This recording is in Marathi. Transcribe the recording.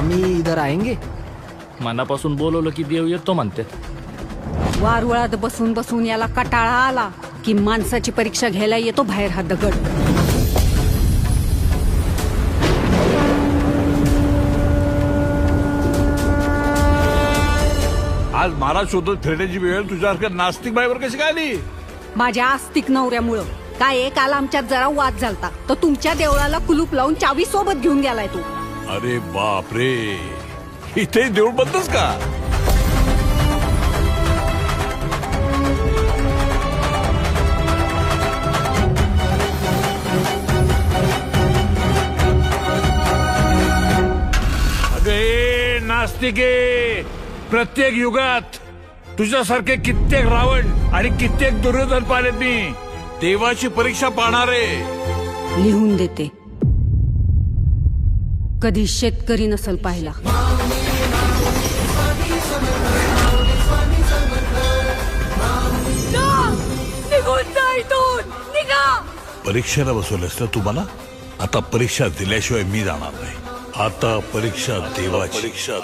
स्वामी इधर आएंगे? मनापासून बोलवलं की देव येतो म्हणते. वारुळात बसून बसून याला कटाळा आला की माणसाची परीक्षा घ्यायला येतो बाहेर हा दगड. आज महाराज शोधत फिरण्याची वेळ तुझ्यासारख्या नास्तिक बाईवर कशी काय आली? माझ्या आस्तिक नवऱ्यामुळं. काय काल आमच्यात जरा वाद झालता तर तुमच्या देवळाला कुलूप लावून चावी सोबत घेऊन गेलाय तू. अरे बाप रे, इथे देऊळ बंदच का? अगे नास्तिके, प्रत्येक युगात तुझ्यासारखे कित्येक रावण आणि कित्येक दुर्योधन पाहिलेत मी. देवाची परीक्षा पाहणारे. लिहून देते. कधी शेतकरी नसल पाहिला. निघून जा इथून, निघा. परीक्षेला बसवलंस ना तुम्हाला? आता परीक्षा दिल्याशिवाय मी जाणार नाही. आता परीक्षा देवाची. परीक्षा